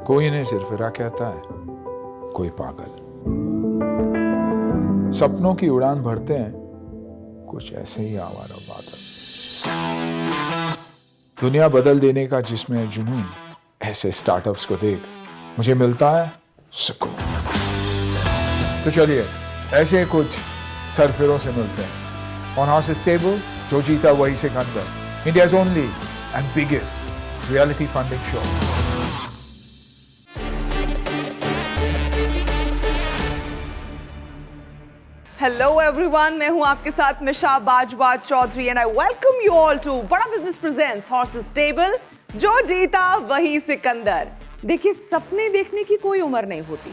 कोई इन्हें सिरफिरा कहता है, कोई पागल। सपनों की उड़ान भरते हैं कुछ ऐसे ही आवारा बादल। दुनिया बदल देने का जिसमें जुनून, ऐसे स्टार्टअप्स को देख मुझे मिलता है सुकून। तो चलिए ऐसे कुछ सरफिरों से मिलते हैं ऑन हाउस स्टेबल, जो जीता वही Sikandar, India's only and biggest reality funding show. Hello everyone, मैं हूं आपके साथ Misha Bajwa Chaudhary and I welcome you all to Bada business presents horses table, जो जीता वही सिकंदर। देखिए, सपने देखने की कोई उम्र नहीं होती,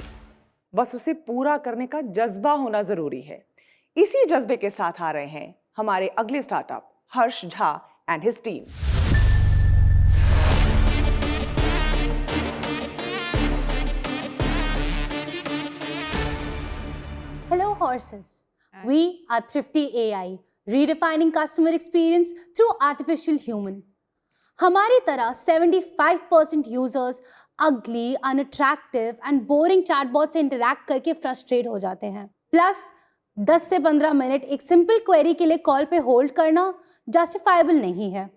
बस उसे पूरा करने का जज्बा होना जरूरी है। इसी जज्बे के साथ आ रहे हैं हमारे अगले startup Harsh Jha and his team. Hello horses. We are Thrifty AI, redefining customer experience through artificial human. हमारी तरह 75% यूजर्स अगली, अनअट्रैक्टिव एंड बोरिंग चैटबॉट से इंटरैक्ट करके फ्रस्ट्रेट हो जाते हैं। प्लस 10 से 15 मिनट एक सिंपल क्वेरी के लिए कॉल पे होल्ड करना जस्टिफाइबल नहीं है।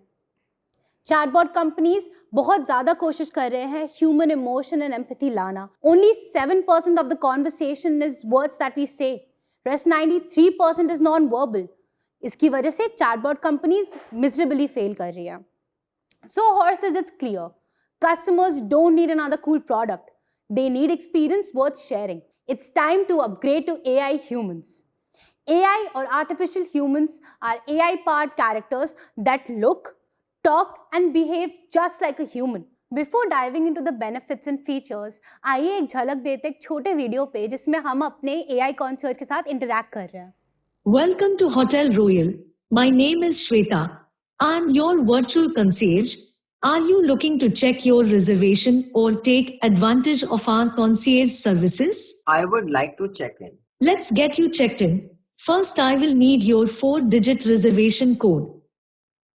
चैटबॉट कंपनीज बहुत ज्यादा कोशिश कर रहे हैं ह्यूमन इमोशन एंड एम्पैथी लाना। Only 7% of the conversation is words that we say. Rest 93% is non-verbal. इसकी वजह से चैटबॉट कंपनीज miserably फेल कर रही हैं। So horses, it's clear. Customers don't need another cool product. They need experience worth sharing. It's time to upgrade to AI humans. AI or artificial humans are AI-powered characters that look, talk and behave just like a human. Before diving into the benefits and features, आइए एक झलक देते एक छोटे video पे जिसमें हम अपने AI concierge के साथ इंटरैक्ट कर रहे हैं। Welcome to Hotel Royal. My name is Shweta. I'm your virtual concierge. Are you looking to check your reservation or take advantage of our concierge services? I would like to check in. Let's get you checked in. First, I will need your 4-digit reservation code.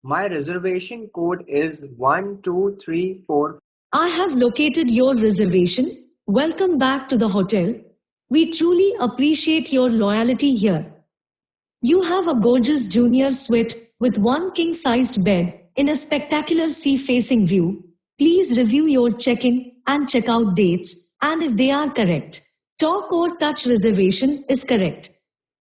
My reservation code is 1234. I have located your reservation. Welcome back to the hotel. We truly appreciate your loyalty here. You have a gorgeous junior suite with one king-sized bed in a spectacular sea-facing view. Please review your check-in and check-out dates, and if they are correct. Talk or touch reservation is correct.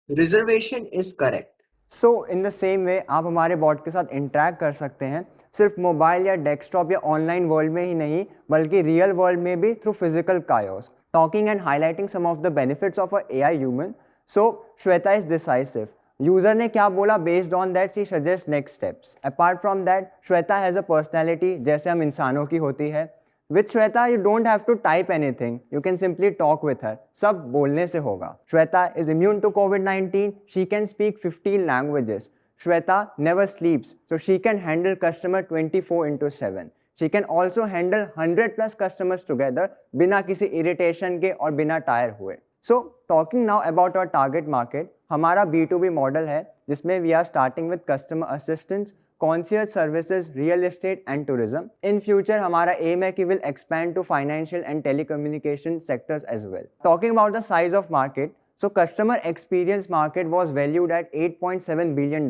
Reservation is correct. So in the same way आप हमारे bot के साथ interact कर सकते हैं, सिर्फ mobile या desktop या ऑनलाइन वर्ल्ड में ही नहीं बल्कि रियल वर्ल्ड में भी through physical kiosks, talking and highlighting some of the benefits of a AI human. So Shweta is decisive. User ने क्या बोला, based on that she suggest next steps. Apart from that Shweta has a personality जैसे हम इंसानों की होती है। With Shweta, you don't have to type anything. You can simply talk with her. सब बोलने से होगा। Shweta is immune to COVID-19. She can speak 15 languages. Shweta never sleeps, so she can handle customer 24/7. She can also handle 100+ customers together बिना किसी irritation के और बिना tyre हुए। So talking now about our target market, हमारा B2B model है जिसमें we are starting with customer assistance, concierge services, real estate and tourism. In future, हमारा aim है कि will expand to financial and telecommunication sectors as well. Talking about the size of market, so customer experience market was valued at $8.7 billion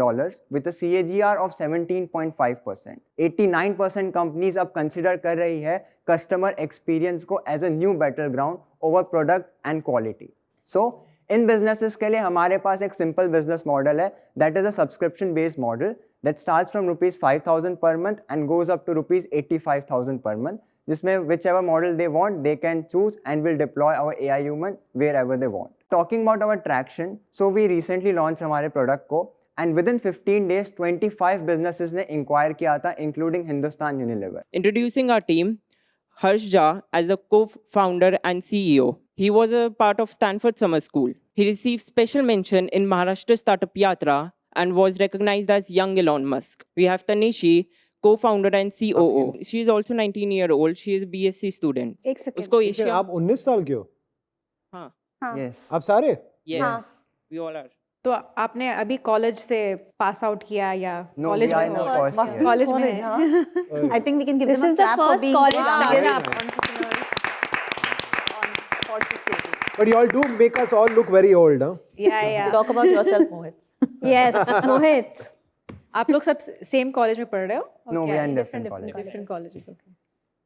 with a CAGR of 17.5%. 89% companies अब consider कर रही है customer experience को as a new battleground over product and quality. So in businesses के लिए हमारे पास एक simple business model है, that is a subscription based model that starts from rupees 5,000 per month and goes up to rupees 85,000 per month, जिसमें whichever model they want they can choose and will deploy our AI human wherever they want. Talking about our traction, so we recently launched हमारे product को and within 15 days 25 businesses ने inquire किया था including Hindustan Unilever. Introducing our team, Harsh Jha as the co-founder and CEO. He was a part of Stanford Summer School. He received special mention in Maharashtra Startup Yatra and was recognized as young Elon Musk. We have Tanishi, co-founder and COO. Okay. She is also 19-year-old. She is a BSc student. एक second, उसको Asia आप 19 साल के हो? हाँ Yes. आप सारे? yes we all are. तो आपने अभी कॉलेज से पास आउट किया या No, college we are in our first year. College में है? I think we can give This them a is the clap for first being college the startup. biggest entrepreneurs. Horses Stable. But you all do make us all look very old, huh? Yeah. Talk about yourself, Mohit. Yes, Mohit. आप लोग सब same college में पढ़ रहे हो? No, we are in different colleges. Different colleges, okay.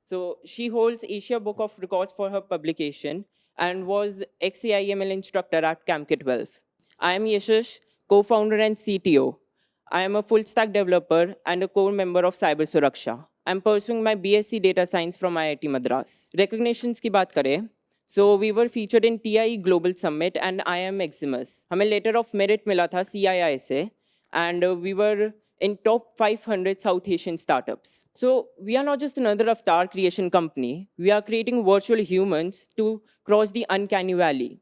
So she holds Asia Book of Records for her publication and was ex-AIML instructor at CAMK12. I am Yashish, co-founder and CTO. I am a full-stack developer and a core member of Cyber Suraksha. I am pursuing my BSc Data Science from IIT Madras. Recognitions की बात करें, so we were featured in TIE Global Summit and IIM Eximus. हमें letter of merit मिला था CII से and we were in top 500 South Asian startups. So we are not just another avatar creation company. We are creating virtual humans to cross the uncanny valley.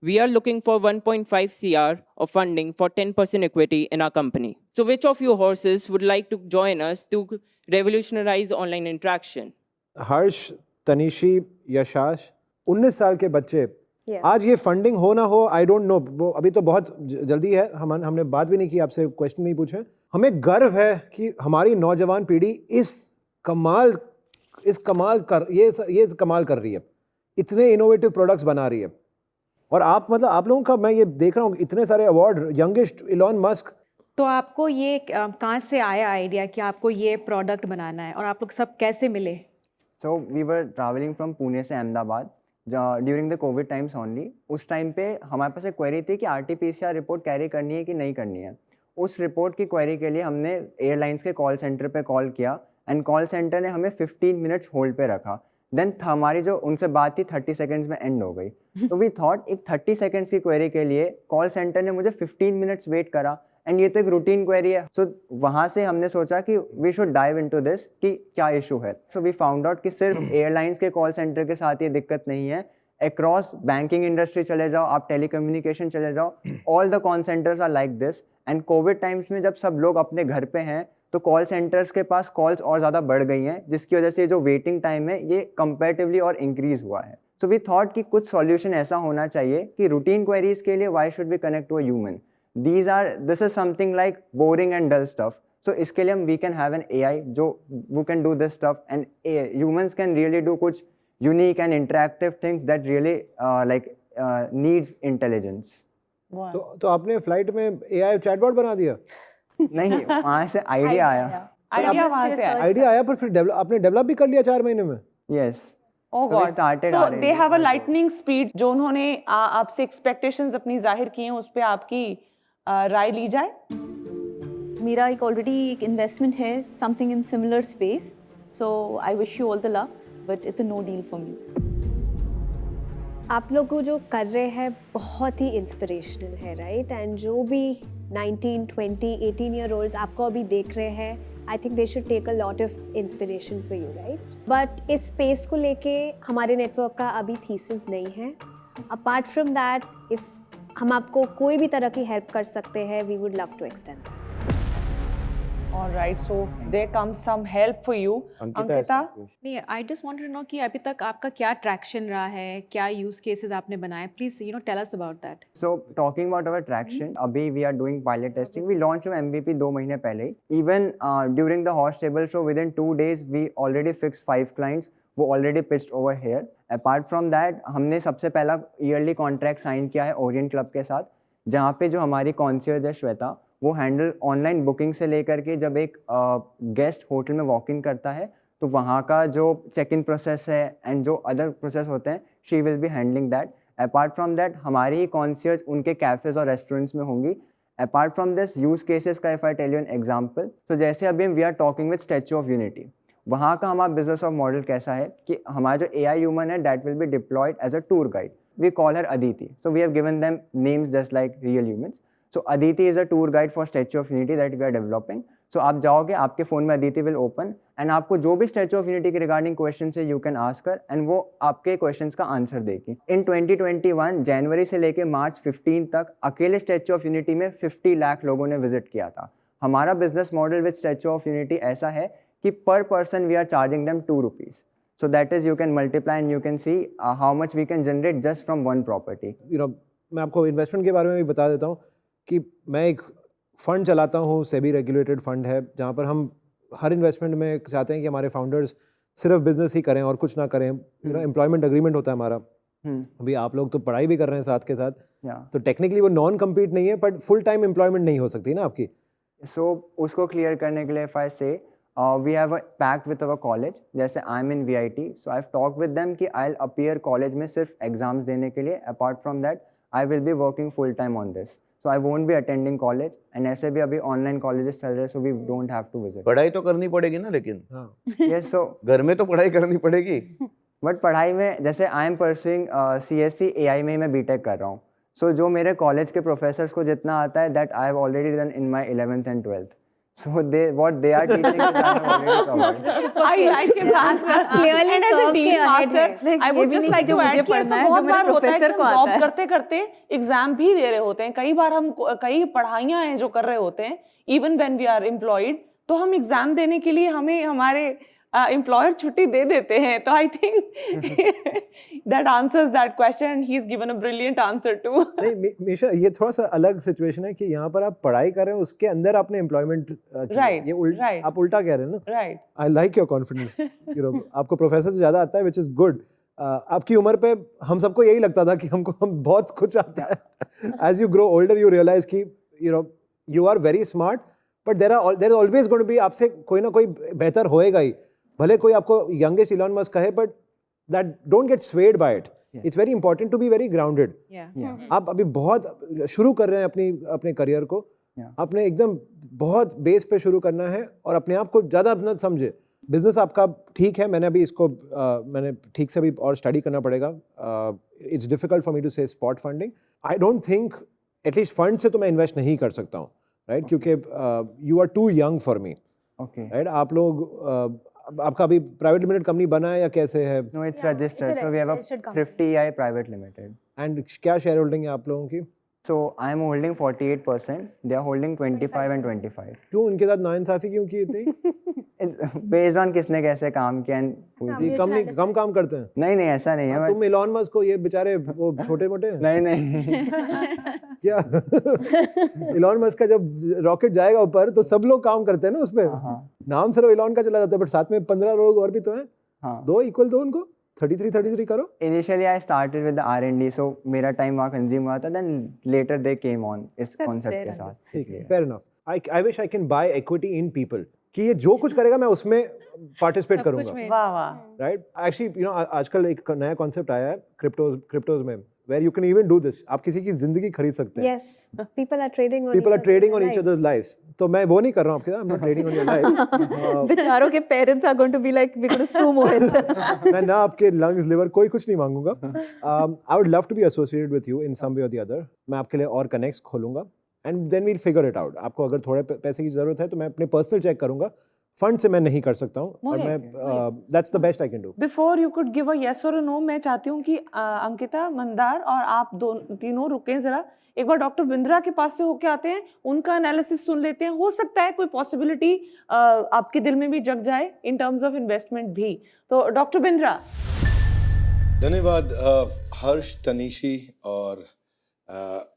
We are looking for 1.5 CR of funding for 10% equity in our company. So which of you horses would like to join us to revolutionize online interaction? हर्ष, तनिशी, यशाश, 19 साल के बच्चे, आज ये funding हो ना हो, I don't know, वो अभी तो बहुत जल्दी है, हमने बात भी नहीं की, आपसे क्वेश्चन नहीं पूछे. हमें गर्व है कि हमारी नौजवान पीढ़ी इस कमाल कर रही है, इतने इनोवेटिव प्रोडक्ट्स बना रही है. और आप लोगों का मैं ये देख रहा हूँ, इतने सारे अवार्ड, यंगेस्ट इलॉन मस्क. तो आपको ये कहाँ से आया आइडिया कि आपको ये प्रोडक्ट बनाना है और आप लोग सब कैसे मिले? So we were traveling from Pune से Ahmedabad during the Covid times only. उस टाइम पे हमारे पास एक क्वेरी थी कि RT-PCR रिपोर्ट कैरी करनी है कि नहीं करनी है. उस रिपोर्ट की क्वेरी के लिए हमने एयरलाइंस के कॉल सेंटर पे कॉल किया एंड कॉल सेंटर ने हमें 15 मिनट्स होल्ड पे रखा. देन हमारी जो उनसे बात थी 30 सेकेंड्स में एंड हो गई. तो वी थॉट एक 30 सेकेंड्स की क्वेरी के लिए कॉल सेंटर ने मुझे 15 मिनट्स वेट करा एंड ये तो एक रूटीन क्वेरी है. सो वहाँ से हमने सोचा कि we should dive into this कि क्या इशू है. सो वी फाउंड आउट कि सिर्फ एयरलाइंस के कॉल सेंटर के साथ ये दिक्कत नहीं है. अक्रॉस बैंकिंग इंडस्ट्री चले जाओ, आप टेलीकम्युनिकेशन चले जाओ, all the call centres are like this. And covid times में जब सब लोग अपने घर पे हैं तो कॉल सेंटर्स के पास कॉल्स और ज़्यादा बढ़ गई हैं, जिसकी वजह से जो वेटिंग टाइम है ये कंपैरेटिवली और इंक्रीज हुआ है. सो वी थॉट कि कुछ सॉल्यूशन ऐसा होना चाहिए कि रूटीन क्वेरीज के लिए why should we connect to a human. This is something like boring and dull stuff. So इसके लिए हम we can have an AI जो वो can do this stuff and humans can really do कुछ unique and interactive things that really like needs intelligence. तो आपने flight में AI chatbot बना दिया? नहीं, वहाँ से आइडिया आया. आइडिया आया पर फिर आपने डेवलप भी कर लिया 4 महीने में? Yes. Oh God. So they have a lightning speed. जो उन्होंने आपसे expectations अपनी जाहिर की हैं, उस पे आपकी राय ली जाए? मेरा एक ऑलरेडी एक इन्वेस्टमेंट है something in similar space, so I wish you all the luck, but it's a no deal for me. आप लोग जो कर रहे हैं बहुत ही इंस्पिरेशनल है, राइट? एंड जो भी 19, 20, 18 ईयर ओल्ड्स आपको अभी देख रहे हैं, I think they should take a lot of inspiration for you, right? But इस स्पेस को लेके हमारे नेटवर्क का अभी थीसिस नहीं है. अपार्ट फ्रॉम दैट, इफ़ हम आपको कोई भी तरह की हेल्प कर सकते हैं, we would love to extend that. All right, so there comes some help for you. Ankita? नहीं, I just want to know कि अभी तक आपका क्या ट्रैक्शन रहा है, क्या यूज केसेस आपने बनाए? Please tell us about that. So talking about our traction, अभी we are doing pilot testing. We launched our MVP 2 महीने पहले. Even during the horse table show, within 2 days we already fixed 5 clients. वो already pitched over here. Apart from that, हमने सबसे पहला yearly contract sign किया है Orient club के साथ, जहाँ पे जो हमारी कॉन्शियर्ज है श्वेता, वो हैंडल ऑनलाइन बुकिंग से लेकर के जब एक गेस्ट होटल में वॉक इन करता है तो वहाँ का जो चेक इन प्रोसेस है एंड जो अदर प्रोसेस होते हैं, she will be handling that. Apart from that हमारी कॉन्शियर्ज उनके कैफेज और रेस्टोरेंट्स में होंगी. Apart from this use cases का if I tell you an example, तो जैसे अभी we are talking with statue of unity, वहाँ का हमारा बिजनेस ऑफ मॉडल कैसा है कि हमारा जो AI ह्यूमन है that will be deployed as a tour guide. We call her Aditi. So we have given them names just like real humans. So Aditi is a tour guide for Statue of Unity that we are developing. So आप जाओगे, आपके phone में Aditi will open and आपको जो भी Statue of Unity के regarding questions है you can ask her and वो आपके questions का answer देगी. In 2021 जनवरी से लेके मार्च 15 तक अकेले Statue of Unity में 50 लाख लोगों ने विजिट किया था. हमारा business model with Statue of Unity ऐसा है कि per person we are charging them 2 rupees. So that is you can multiply and you can see how much we can generate just from one property. मैं आपको investment के बारे में भी बता देता हूँ कि मैं एक फ़ंड चलाता हूँ, सेबी रेगुलेटेड फ़ंड है, जहाँ पर हम हर इन्वेस्टमेंट में चाहते हैं कि हमारे फाउंडर्स सिर्फ बिजनेस ही करें और कुछ ना करें. एम्प्लॉयमेंट एग्रीमेंट होता है हमारा. अभी आप लोग तो पढ़ाई भी कर रहे हैं साथ के साथ, Yeah. तो टेक्निकली वो नॉन कम्पीट नहीं है, बट फुल टाइम एम्प्लॉयमेंट नहीं हो सकती ना आपकी। So उसको क्लियर करने के लिए if I say we have a pact with our college, जैसे I'm in VIT, so I've talked with them कि I'll appear college में सिर्फ एग्जाम्स देने के लिए, apart from that I will be working full time on this, so I won't be attending college, and ऐसे भी अभी online colleges चल रहे हैं, so we don't have to visit. पढ़ाई तो करनी पड़ेगी ना, लेकिन Yes, so घर में तो पढ़ाई करनी पड़ेगी। बट पढ़ाई में जैसे I am pursuing CSC AI में मैं बीटेक कर रहा हूँ, सो जो मेरे कॉलेज के प्रोफेसर्स को जितना आता है that I have already done in my 11th and 12th, so they what they are teaching is I have already covered. I like his answer. clearly And as a curve dean के ahead master, है। Like, I ये would भी just नहीं like कि to जो add मुझे कि ऐसा पढ़ना है, बहुत जो मेरे बार होता है कि professor हम को जॉब आता है। करते करते एग्जाम भी दे रहे होते हैं, कई बार हम कई पढ़ाइयाँ हैं जो कर रहे होते हैं, even when we are employed, तो हम एग्जाम देने के लिए हमें हमारे एम्प्लॉयर छुट्टी दे देते हैं। तो I think that answers that question, he is given a brilliant answer to. नहीं मीशा, ये थोड़ा सा अलग सिचुएशन है कि यहाँ पर आप पढ़ाई कर रहे हैं, उसके अंदर आपने एम्प्लॉयमेंट Right, ये right. आप उल्टा कह रहे हैं ना। Right, I like your confidence, आपको प्रोफेसर से ज़्यादा आता है, विच इज़ गुड। आपकी उम्र पे हम सबको यही लगता था कि हम बहुत कुछ आता है। As you grow older you realise कि you are very smart, but there is always going to be, आपसे कोई ना कोई बेहतर होएगा ही, भले कोई आपको यंगेस्ट इलॉन मस्क कहे, but that don't get swayed by it. It's very important to be very grounded. आप अभी बहुत शुरू कर रहे हैं अपने करियर को, आपने एकदम बहुत बेस पे शुरू करना है और अपने आप को ज़्यादा अपना समझे। बिजनेस आपका ठीक है, मैंने अभी इसको मैंने ठीक से भी और स्टडी करना पड़ेगा। It's difficult for me to say spot funding. I don't think at least fund से तो मैं इन्वेस्ट नहीं कर सकता हूँ, राइट, क्योंकि you are too young for me, right. आप लोग आपका अभी प्राइवेट लिमिटेड कंपनी बना है या कैसे है? No, it's registered, so we have a Thrifty AI private limited. And क्या शेयर होल्डिंग है आप लोगों की? So I am holding 48%. They are holding 25 and 25. क्यों उनके साथ नाइंसाफी क्यों की थी? It's based on किसने कैसे काम किया and ये कम काम करते हैं? नहीं ऐसा नहीं है। तुम इलॉन मस्क को, ये बेचारे वो छोटे मोटे नहीं क्या इलॉन मस्क का जब रॉकेट जाएगा ऊपर तो सब लोग काम करते हैं ना उस पे। नाम सिर्फ इलॉन का चला जाता है, बट साथ में 15 लोग और भी तो हैं। दो इक्वल दो उनको, 33 करो। Initially I started with the R&D, so मेरा टाइम वहाँ कंज्यूम हुआ था, then later they came on इस कॉन्सेप्ट के साथ। Fair enough. I wish I can buy equity in people, कि ये जो कुछ करेगा मैं उसमें पार्टिसिपेट करूंगा। वाह वाह। राइट, एक्चुअली आजकल एक नया कॉन्सेप्ट आया है क्रिप्टोज में, where you can even do this. आप किसी की जिंदगी खरीद सकते हैं। Yes, people are trading on each other's lives. तो मैं वो नहीं कर रहा हूँ आपके साथ, I'm not trading on your life. बेचारों के parents are going to be like we gonna sue Mohit. मैं ना आपके लंग्स लिवर कोई कुछ नहीं मांगूंगा। I would love to be associated with you in some way or the other. मैं आपके लिए और कनेक्ट्स खोलूंगा and then we'll figure it out. आपको अगर थोड़े पैसे की जरूरत है तो मैं अपने पर्सनल चेक करूंगा, फंड से मैं नहीं कर सकता हूँ, और मैं that's the best I can do. Before you could give a yes और नो, मैं चाहती हूँ कि अंकिता, मंदार और आप तीनों रुकें जरा, एक बार डॉक्टर बिंद्रा के पास से होके आते हैं, उनका एनालिसिस सुन लेते हैं। हो सकता है कोई पॉसिबिलिटी आपके दिल में भी जग जाए इन टर्म्स ऑफ इन्वेस्टमेंट भी। तो डॉक्टर बिंद्रा। धन्यवाद हर्ष, तनीशी और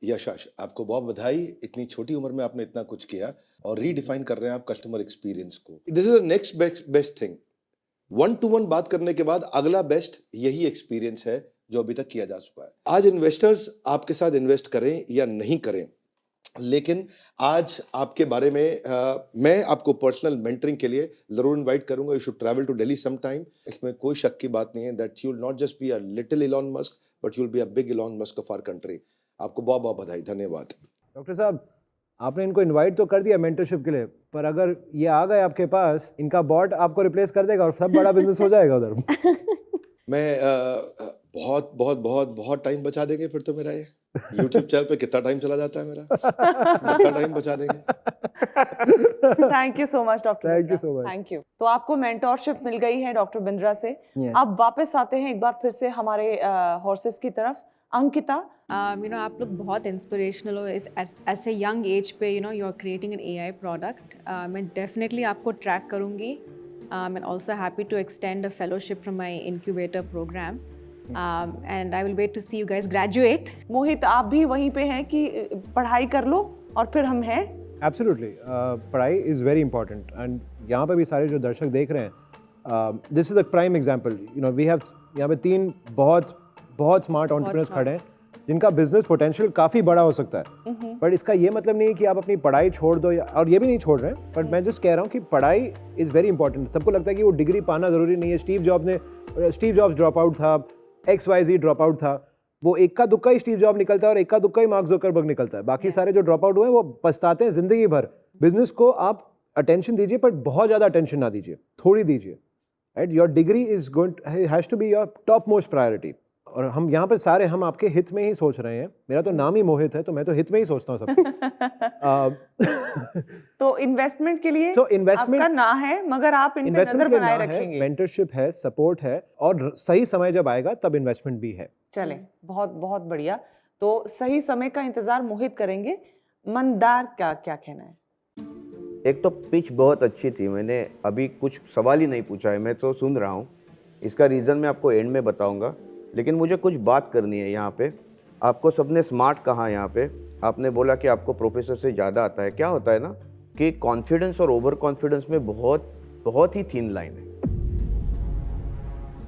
यशाश, आपको बहुत बधाई। इतनी छोटी उम्र में आपने इतना कुछ किया और रीडिफाइन कर रहे हैं आप कस्टमर एक्सपीरियंस को। This is the next best thing. 1-to-1 बात करने के बाद अगला बेस्ट यही एक्सपीरियंस है जो अभी तक किया जा चुका है। आज इन्वेस्टर्स आपके साथ इन्वेस्ट करें या नहीं करें, लेकिन आज आपके बारे में मैं आपको पर्सनल मेंटरिंग के लिए जरूर इनवाइट करूंगा। You should travel to Delhi some time. इसमें कोई शक की बात नहीं है that you will not just be a little Elon Musk, but you will be a big Elon Musk of our country. आपको बहुत बहुत बधाई, धन्यवाद। डॉक्टर साहब, आपने इनको इनवाइट तो कर दिया मेंटरशिप के लिए, पर अगर ये आ गए आपके पास, इनका बॉट आपको रिप्लेस कर देगा और सब बड़ा बिजनेस हो जाएगा उधर। मैं बहुत टाइम बचा देंगे फिर तो मेरा ये YouTube चैनल पे कितना टाइम चला जाता है मेरा, कितना टाइम बचा देंगे। Thank you so much doctor. Thank you so much. Thank you. तो आपको मेंटोरशिप मिल गई है डॉक्टर बिंद्रा से। अब वापस आते हैं एक बार फिर से हमारे हॉर्सेस की तरफ। अंकिता, आप लोग बहुत इंस्पिरेशनल हो इस ऐसे यंग एज पे, you are creating an AI product. मैं डेफिनेटली आपको ट्रैक करूँगी। I'm also happy to extend a fellowship from my incubator program. And I will wait to see you guys graduate. मोहित, आप भी वहीं पे हैं कि पढ़ाई कर लो और फिर हम हैं? Absolutely. पढ़ाई is very important. And यहाँ पे भी सारे जो दर्शक देख रहे हैं, this is a prime example. We have यहाँ पे 3 बहुत बहुत स्मार्ट एंटरप्रेन्योर्स खड़े हैं जिनका बिजनेस पोटेंशियल काफ़ी बड़ा हो सकता है, बट इसका ये मतलब नहीं है कि आप अपनी पढ़ाई छोड़ दो, और ये भी नहीं छोड़ रहे हैं, बट मैं जस्ट कह रहा हूँ कि पढ़ाई इज़ वेरी इंपॉर्टेंट। सबको लगता है कि वो डिग्री पाना ज़रूरी नहीं है। स्टीव जॉब्स ड्रॉप आउट था, XYZ ड्रॉप आउट था, वो इक्का दुक्का ही स्टीव जॉब निकलता है और इक्का दुक्का ही मार्क ज़ुकरबर्ग निकलता है। बाकी सारे जो ड्रॉप आउट हुए हैं वो पछताते हैं ज़िंदगी भर। बिजनेस को आप अटेंशन दीजिए, पर बहुत ज़्यादा अटेंशन ना दीजिए, थोड़ी दीजिए, right. Your degree is going has to be your top most priority. और हम यहाँ पर सारे हम आपके हित में ही सोच रहे हैं। मेरा तो नाम ही मोहित है, तो मैं तो हित में ही सोचता हूँ सबको। तो इन्वेस्टमेंट के लिए आपका ना है, मगर आप इन पे नजर बनाए रखेंगे। मेंटरशिप है, सपोर्ट है, और सही समय जब आएगा तब इन्वेस्टमेंट भी है। चले, बहुत बहुत बढ़िया। तो सही समय का इंतजार मोहित करेंगे। मंदार का क्या कहना है? एक तो पिच बहुत अच्छी थी, मैंने अभी कुछ सवाल ही नहीं पूछा है, मैं तो सुन रहा हूँ। इसका रीज़न मैं आपको एंड में बताऊँगा, लेकिन मुझे कुछ बात करनी है यहाँ पे। आपको सबने स्मार्ट कहा यहाँ पे, आपने बोला कि आपको प्रोफेसर से ज़्यादा आता है। क्या होता है ना कि कॉन्फिडेंस और ओवर कॉन्फिडेंस में बहुत ही थिन लाइन है,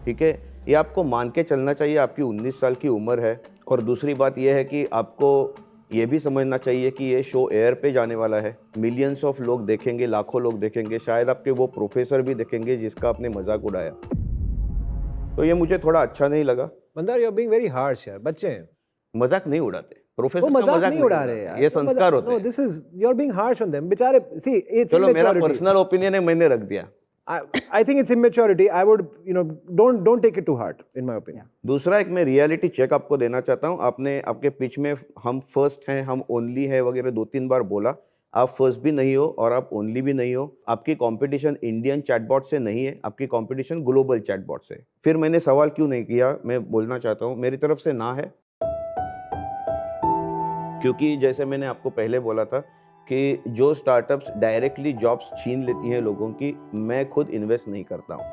ठीक है। ये आपको मान के चलना चाहिए। आपकी 19 साल की उम्र है, और दूसरी बात यह है कि आपको ये भी समझना चाहिए कि ये शो एयर पे जाने वाला है। मिलियंस ऑफ लोग देखेंगे, लाखों लोग देखेंगे, शायद आपके वो प्रोफेसर भी देखेंगे जिसका आपने मजाक उड़ाया। तो ये मुझे थोड़ा अच्छा नहीं लगा। Mandar, you are being very harsh यार। बच्चे हैं, मजाक नहीं उड़ाते। प्रोफेसर मजाक नहीं उड़ा रहे यार, ये संस्कार होते हैं। This is you are being harsh on them बेचारे। सी इट्स चलो, मेरा पर्सनल ओपिनियन है, मैंने रख दिया। I think it's immaturity. I would, don't take it to heart, in my opinion. दूसरा, एक मैं रियलिटी चेक आपको देना चाहता हूँ। आपने आपके पिच में हम फर्स्ट हैं, हम ओनली है वगैरह 2-3 बार बोला। आप फर्स्ट भी नहीं हो और आप ओनली भी नहीं हो। आपकी कंपटीशन इंडियन चैटबॉट से नहीं है, आपकी कंपटीशन ग्लोबल चैटबॉट से। फिर मैंने सवाल क्यों नहीं किया, मैं बोलना चाहता हूँ, मेरी तरफ से ना है, क्योंकि जैसे मैंने आपको पहले बोला था कि जो स्टार्टअप्स डायरेक्टली जॉब्स छीन लेती हैं लोगों की, मैं खुद इन्वेस्ट नहीं करता हूँ।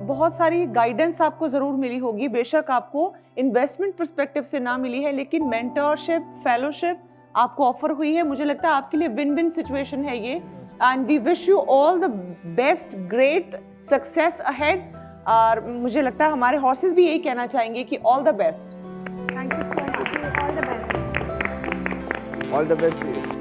बहुत सारी गाइडेंस आपको जरूर मिली होगी, बेशक आपको इन्वेस्टमेंट पर्सपेक्टिव से ना मिली है, लेकिन मेंटरशिप, फेलोशिप आपको ऑफर हुई है। मुझे लगता है आपके लिए विन विन सिचुएशन है ये, and we wish you all the best, great success ahead. और मुझे लगता है हमारे हॉर्सेस भी यही कहना चाहेंगे कि all the best. Thank you so much, all the best. All the best to you.